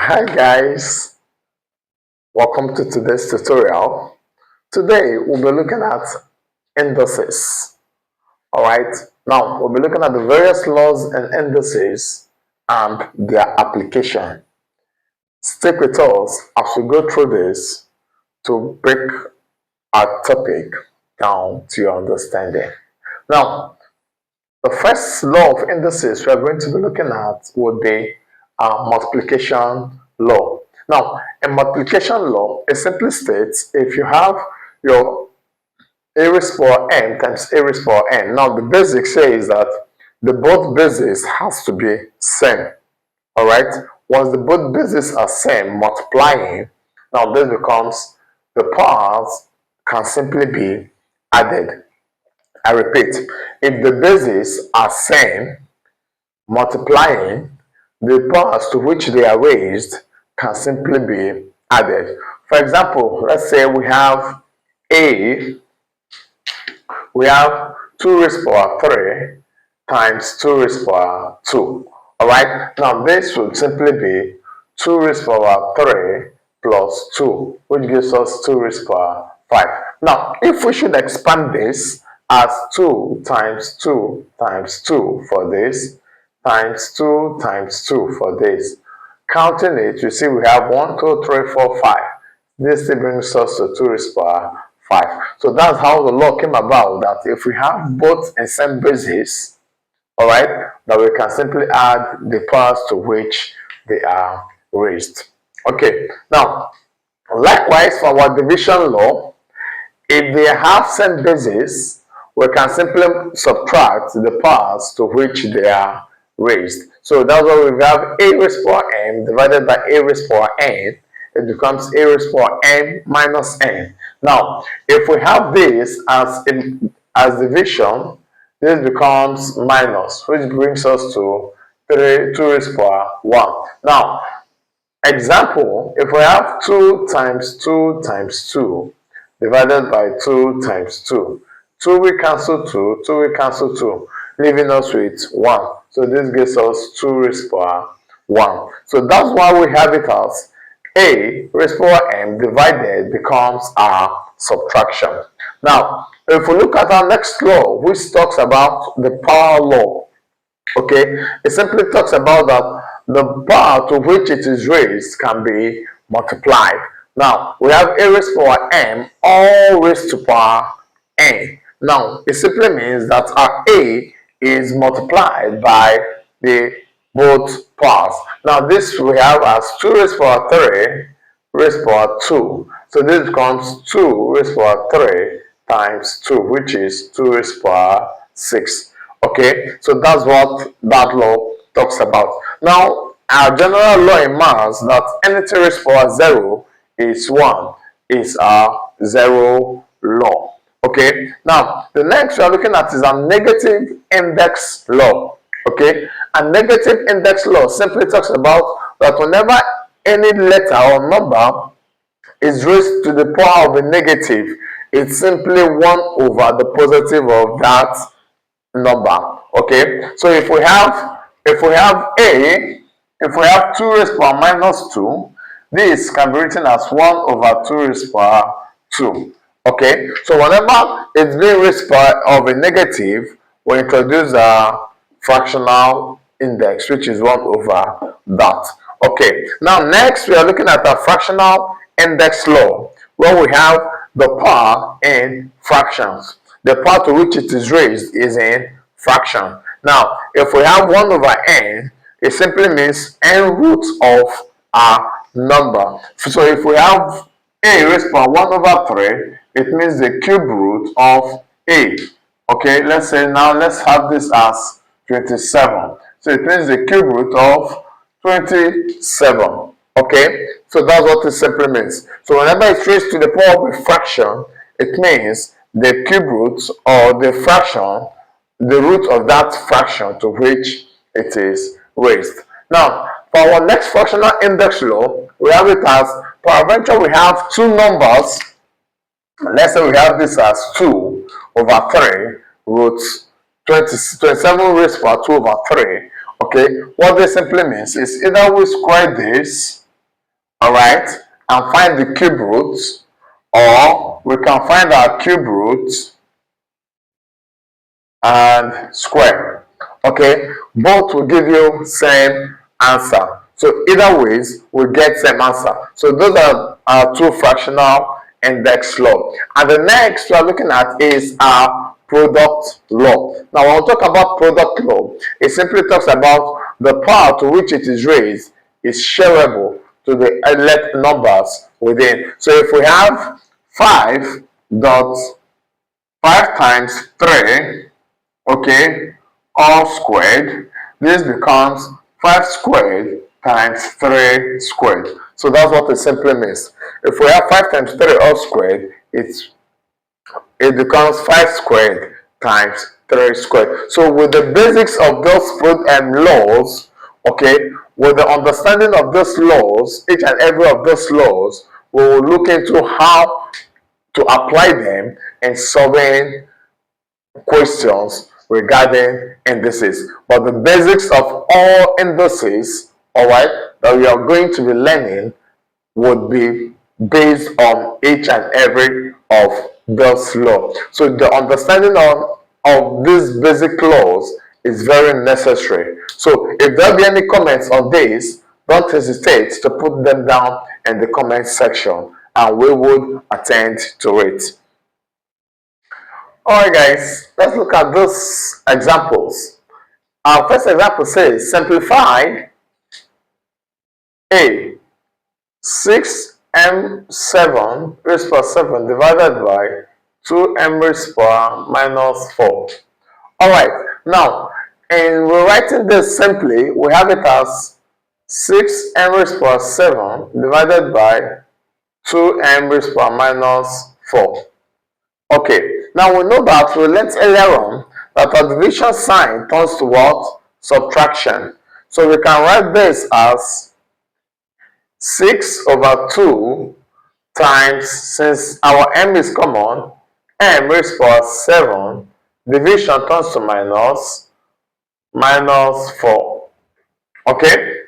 Hi guys, welcome to today's tutorial. Today we'll be looking at indices. Alright, now we'll be looking at the various laws and indices and their application. Stick with us as we go through this to break our topic down to your understanding. Now, the first law of indices we are going to be looking at would be multiplication law. Now, in multiplication law, it simply states if you have your a raised power n times a raised power n. Now, the basic says that the both bases has to be same. All right. Once the both bases are same, multiplying, now this becomes the powers can simply be added. I repeat, if the bases are same, multiplying, the powers to which they are raised can simply be added. For example, let's say we have 2 raised power 3 times 2 raised power 2. Alright, now this would simply be 2 raised power 3 plus 2, which gives us 2 raised power 5. Now, if we should expand this as 2 times 2 times 2 for this, times 2 times 2 for this. Counting it, you see we have 1, 2, 3, 4, 5. This brings us to 2 raised power 5. So that's how the law came about, that if we have both in same basis, alright, that we can simply add the powers to which they are raised. Okay, now, likewise for our division law, if they have same basis, we can simply subtract the powers to which they are raised. So that's why we have a raised power n divided by a raised power n. It becomes a raised power n minus n. Now, if we have this as division, this becomes minus, which brings us to 2 raised power 1. Now, example, if we have 2 times 2 times 2 divided by 2 times 2, 2 will cancel 2, 2 will cancel 2, leaving us with 1. So this gives us 2 raised power 1. So that's why we have it as a raised power m divided becomes our subtraction. Now, if we look at our next law, which talks about the power law, okay, it simply talks about that the power to which it is raised can be multiplied. Now, we have a raised power m all raised to power n. Now, it simply means that our a is multiplied by the both powers. Now, this we have as 2 raised power 3 raised power 2. So this becomes 2 raised power 3 times 2, which is 2 raised power 6. Okay, so that's what that law talks about. Now, our general law in maths that anything raised power 0 is 1 is our 0 law. Okay, now the next we are looking at is a negative index law. Okay, a negative index law simply talks about that whenever any letter or number is raised to the power of a negative, it's simply 1 over the positive of that number. Okay, so if we have 2 raised power minus 2, this can be written as 1 over 2 raised power 2. Okay, so whenever it's being raised power of a negative, we introduce a fractional index, which is 1 over that. Okay, now next we are looking at a fractional index law, where we have the power in fractions. The power to which it is raised is in fraction. Now, if we have 1 over n, it simply means n roots of a number. So if we have a raised power 1 over 3, it means the cube root of a. Okay, let's say now let's have this as 27. So it means the cube root of 27. Okay, so that's what it simply means. So whenever it's raised to the power of a fraction, it means the cube root or the fraction, the root of that fraction to which it is raised. Now, for our next fractional index law, we have it as, peradventure we have two numbers. Let's say we have this as 2 over 3 roots 27 raised power 2 over 3. Okay, what this simply means is either we square this alright, and find the cube root, or we can find our cube root and square. Okay, both will give you same answer. So either ways we get same answer. So those are our two fractional index law. And the next we are looking at is our product law. Now when we talk about product law, it simply talks about the power to which it is raised is shareable to the elect numbers within. So if we have 5 dot 5 times 3, okay, all squared, this becomes 5 squared times 3 squared. So that's what it simply means. If we have 5 times 3 all squared, it becomes 5 squared times 3 squared. So with the basics of those laws, okay, with the understanding of those laws, each and every of those laws, we will look into how to apply them in solving questions regarding indices. But the basics of all indices, all right, that we are going to be learning would be based on each and every of those laws. So the understanding of these basic laws is very necessary. So if there be any comments on this, don't hesitate to put them down in the comment section and we would attend to it. Alright guys, let's look at those examples. Our first example says simplify A 6m7 raised to 7 divided by 2m raised to power minus 4. Alright, now in rewriting this simply, we have it as 6m raised to 7 divided by 2m raised to minus 4. Okay, now we know that we learned earlier on that our division sign turns to what? Subtraction. So we can write this as 6 over 2 times, since our m is common, m raised to 7, division turns to minus 4. Okay,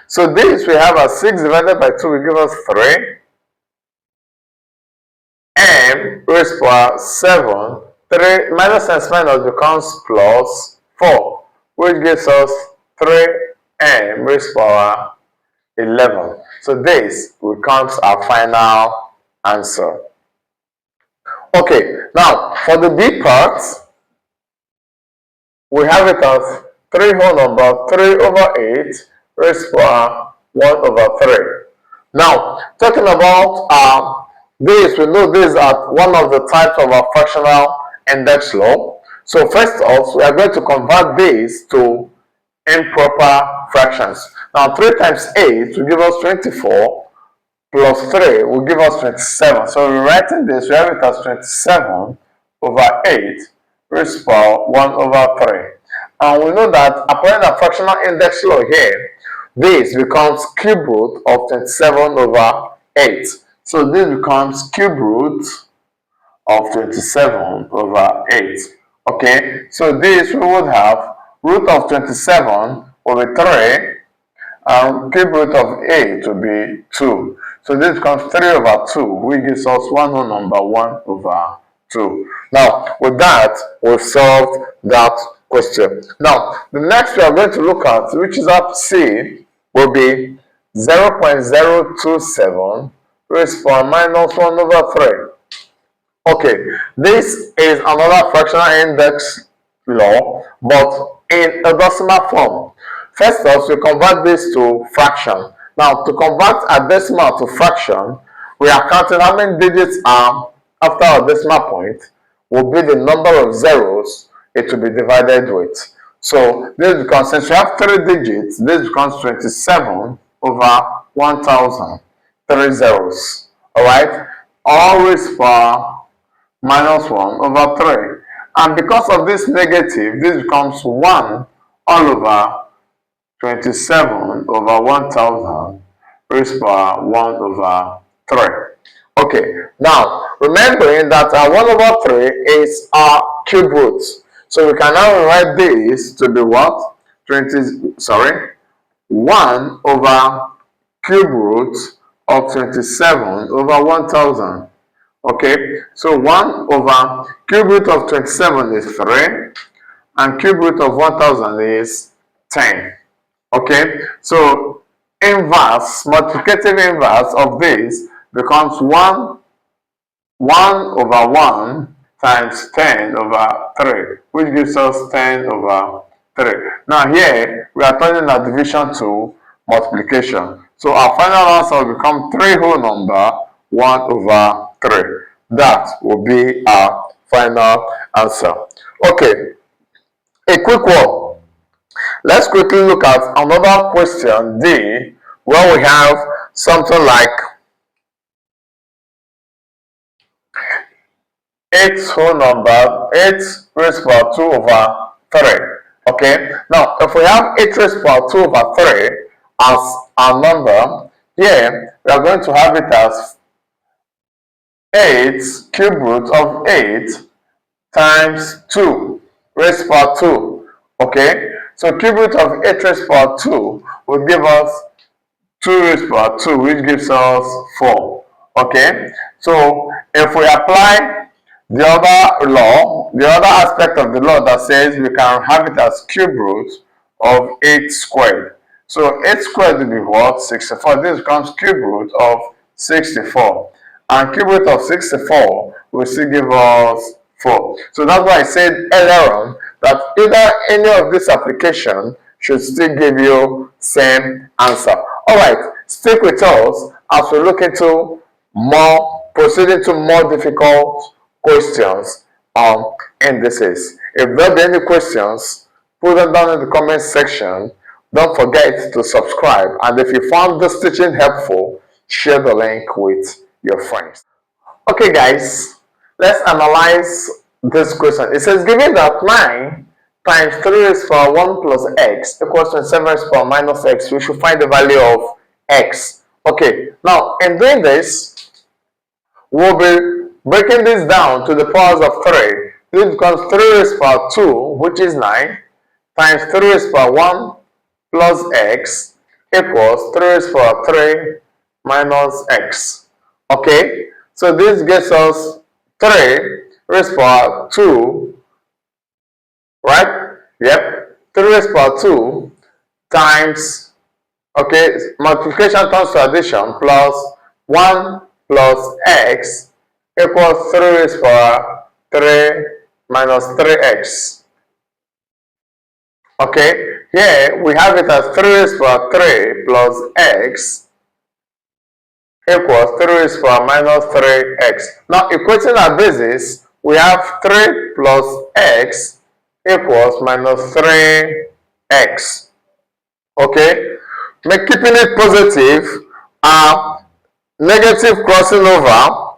so this we have as 6 divided by 2 will give us 3. M raised to 7, 3 minus times minus becomes plus 4, which gives us 3m raised to 11. So this becomes our final answer. Okay, now for the B part, we have it as 3 whole number 3 over 8 raised to 1 over 3. Now, talking about this, we know this is one of the types of our fractional index law. So first off, we are going to convert this to improper fractions. Now 3 times 8 will give us 24, plus 3 will give us 27. So rewriting this, we have it as 27 over 8 raised to 1 over 3. And we know that applying the fractional index law here, this becomes cube root of 27 over 8. So this becomes cube root of 27 over 8. Okay, so this we would have root of 27 will be 3 and cube root of 8 will be 2. So this becomes 3 over 2, which gives us one whole number 1 over 2. Now with that, we've solved that question. Now the next we are going to look at, which is up C, will be 0.027 raised to minus 1 over 3. Okay, this is another fractional index law, but in a decimal form. First off, we convert this to fraction. Now, to convert a decimal to fraction, we are counting how many digits are after our decimal point will be the number of zeros it will be divided with. So this becomes, since we have 3 digits, this becomes 27 over 1000, 3 zeros. Alright, all raised to minus 1 over 3. And because of this negative, this becomes 1 all over 27 over 1000 raised to 1 over 3. Okay, now remembering that 1 over 3 is our cube root. So we can now write this to be what? 1 over cube root of 27 over 1000. Okay, so 1 over cube root of 27 is 3 and cube root of 1000 is 10. Okay, so inverse, multiplicative inverse of this becomes 1 over 1 times 10 over 3, which gives us 10 over 3. Now here, we are turning our division to multiplication. So our final answer will become 3 whole number 1 over 3. That will be our final answer. Okay, a quick one. Let's quickly look at another question D, where we have something like 8 whole number, 8 raised to power 2 over 3. Okay, now if we have 8 raised to power 2 over 3 as our number, here we are going to have it as 8 cube root of 8 times 2 raised to power 2. Okay, so cube root of 8 raised to power 2 will give us 2 raised to power 2, which gives us 4. Okay, so if we apply the other law, the other aspect of the law that says we can have it as cube root of 8 squared. So 8 squared will be what? 64. This becomes cube root of 64. And cube root of 64 will still give us 4. So that's why I said earlier on that either any of this application should still give you same answer. Alright, stick with us as we look into proceeding to more difficult questions on indices. If there are any questions, put them down in the comment section. Don't forget to subscribe, and if you found this teaching helpful, share the link with your friends. Okay guys, let's analyze this question. It says given that 9 times 3 raised to power 1 plus x equals 27 raised to power minus x, we should find the value of x. Okay, now in doing this, we'll be breaking this down to the powers of 3. This becomes 3 raised to power 2, which is 9, times 3 raised to power 1 plus x equals 3 raised to power 3 minus x. Okay, so this gets us 3 raised to power 2, right? Yep, 3 raised to power 2 times, okay, multiplication turns to addition, plus 1 plus x equals 3 raised to power 3 minus 3x. Okay, here we have it as 3 raised to power 3 plus x equals 3 raised to power minus 3x. Now equating our basis, we have 3 plus x equals minus 3x. Okay, keeping it positive, negative crossing over,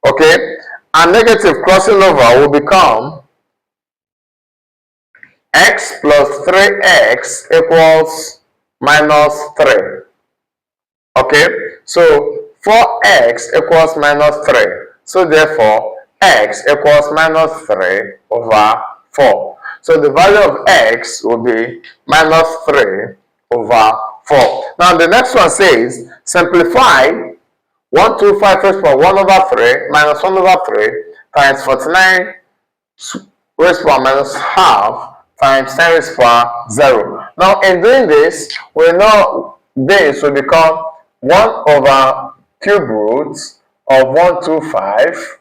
okay, and negative crossing over will become x plus 3x equals minus 3. Okay, so 4x equals minus 3. So therefore, x equals minus 3 over 4. So the value of x will be minus 3 over 4. Now the next one says, simplify 125 raised to power 1 over 3 minus 1 over 3 times 49 raised to power minus half times 10 raised to power 0. Now in doing this, we know this will become 1 over cube root of 125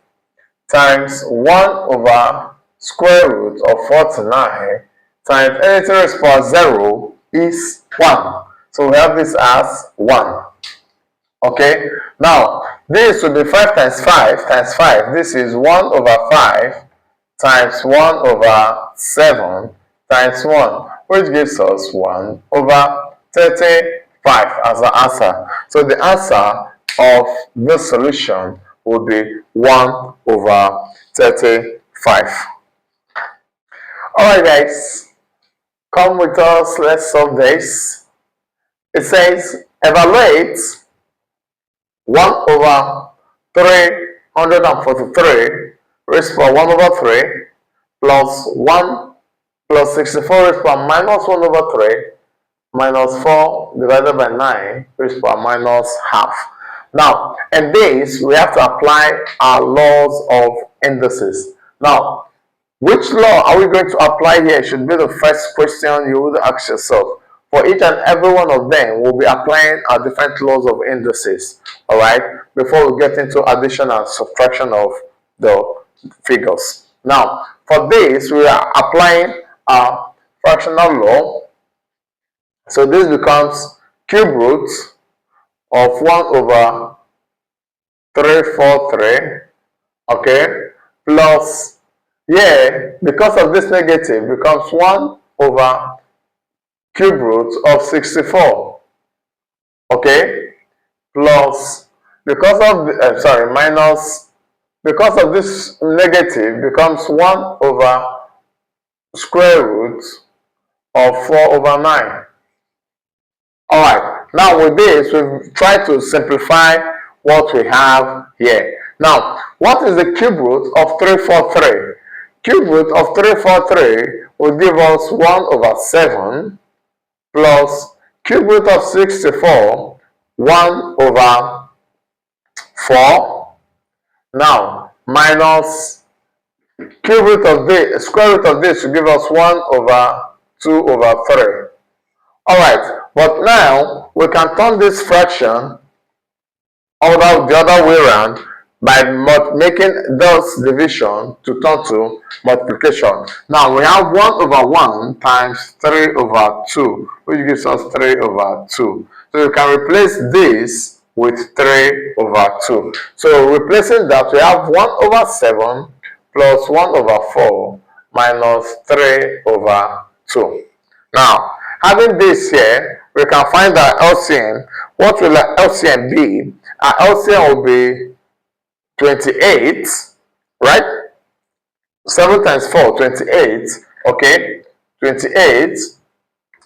times 1 over square root of 49 times anything raised to power 0 is 1. So we have this as 1. Okay, now this will be 5 times 5 times 5. This is 1 over 5 times 1 over 7 times 1, which gives us 1 over 35 as the answer. So the answer of the solution will be 1 over 35. Alright guys, come with us, let's solve this. It says evaluate 1 over 343 raised to power 1 over 3 plus 1 plus 64 raised to power minus 1 over 3 minus 4 divided by 9 raised to power minus half. Now, in this, we have to apply our laws of indices. Now, which law are we going to apply here should be the first question you would ask yourself. For each and every one of them, we'll be applying our different laws of indices, all right, before we get into addition and subtraction of the figures. Now, for this, we are applying our fractional law. So this becomes cube root of 1 over 343, okay, plus, because of this negative, becomes 1 over cube root of 64, okay, plus, because of the, minus, because of this negative, becomes 1 over square root of 4 over 9. All right, now with this, we've tried to simplify what we have here. Now, what is the cube root of 343? Cube root of 343 will give us 1 over 7 plus cube root of 64, 1 over 4. Now, minus cube root of this, square root of this will give us 1 over 2 over 3. Alright, but now we can turn this fraction the other way around by making this division to turn to multiplication. Now we have 1 over 1 times 3 over 2, which gives us 3 over 2. So you can replace this with 3 over 2. So replacing that, we have 1 over 7 plus 1 over 4 minus 3 over 2. Now, having this here, we can find our LCM. What will our LCM be? Our LCM will be 28, right? 7 times 4, 28, okay? 28,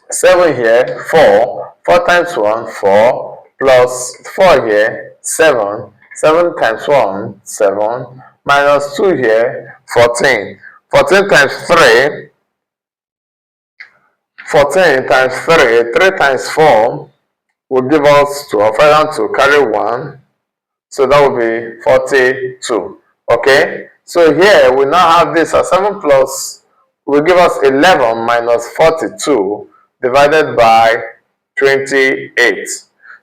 7 here, 4, 4 times 1, 4, plus 4 here, 7, 7 times 1, 7, minus 2 here, 14. 14 times 3, 14 times 3, 3 times 4 will give us 12. I want to carry 1, so that will be 42. Okay, so here we now have this as 7 plus will give us 11 minus 42 divided by 28.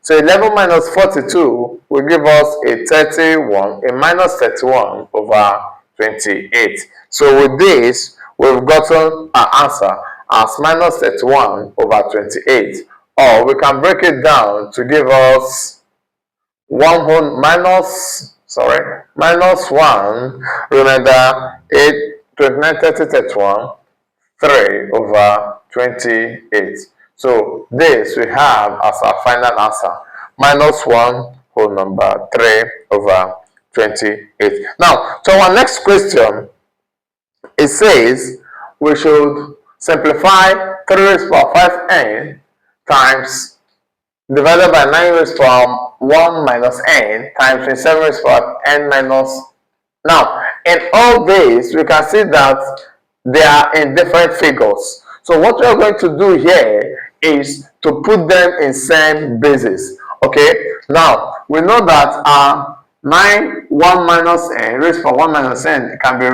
So 11 minus 42 will give us a 31, a minus 31 over 28. So with this, we've gotten our answer as minus 31 over 28. Or we can break it down to give us minus 1, remember 8, 29, 30, 31, 3 over 28. So this we have as our final answer, minus 1 whole number 3 over 28. Now, to our next question, it says we should simplify 3 raised to the power 5n times divided by 9 raised to the power 1 minus n times 27 raised to the power n minus. Now, in all this, we can see that they are in different figures. So what we are going to do here is to put them in same basis. Okay, now we know that 9 1 minus n raised to the power 1 minus n can be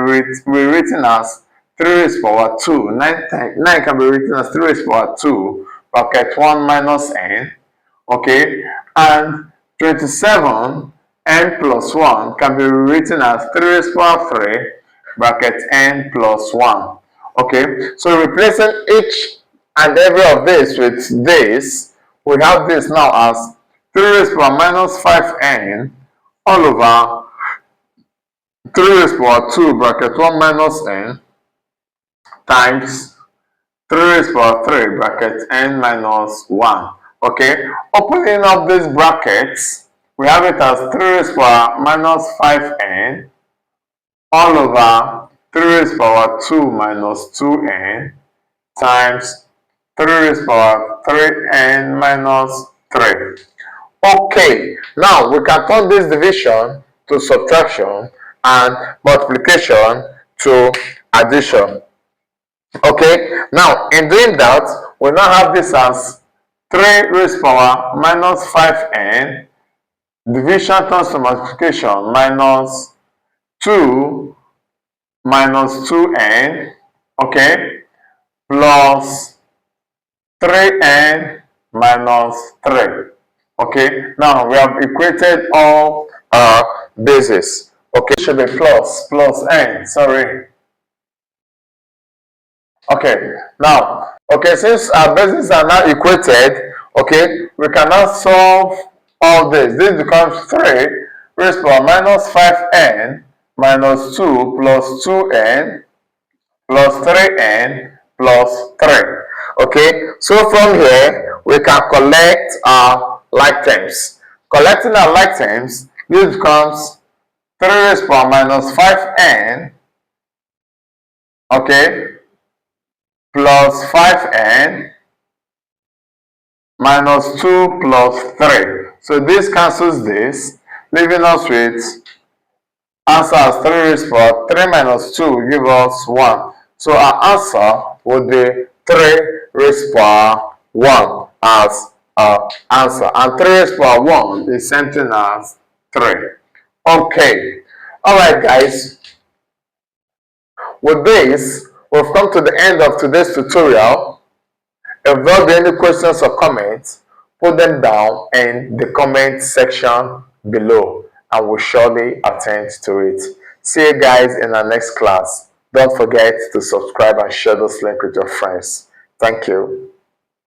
rewritten as 3 raised to the power 2. 9 can be written as 3 raised to the power 2 bracket 1 minus n. Okay, and 27 n plus 1 can be rewritten as 3 raised to the power 3 bracket n plus 1. Okay, so replacing each and every of this with this, we have this now as 3 raised to the power minus 5n all over 3 raised to the power 2 bracket 1 minus n times 3 raised to the power 3 bracket n minus 1. Okay, opening up these brackets, we have it as 3 raised to the power minus 5n all over 3 raised to the power 2 minus 2n times 3 raised to the power 3n minus 3. Okay, now we can turn this division to subtraction and multiplication to addition. Okay, now in doing that, we now have this as 3 raised to the power minus 5n Division turns to multiplication. Minus 2 minus 2n, okay, plus 3n minus 3. Okay, now we have equated all our bases. Okay, it should be plus n, sorry. Okay, now, okay, since our bases are now equated, okay, we can now solve all this. This becomes 3 raised to power minus 5n minus 2 plus 2n plus 3n plus 3. Okay, so from here, we can collect our like terms. Collecting our like terms, this becomes 3 raised to power minus 5n, okay, plus 5n minus 2 plus 3. So this cancels this, leaving us with answer as 3 raised to power 3 minus 2 will give us 1. So our answer would be 3 raised to power 1 as our answer. And 3 raised to power 1 is same thing as 3. Okay. Alright guys. With this, we've come to the end of today's tutorial. If there be any questions or comments, put them down in the comment section below and we'll surely attend to it. See you guys in our next class. Don't forget to subscribe and share this link with your friends. Thank you.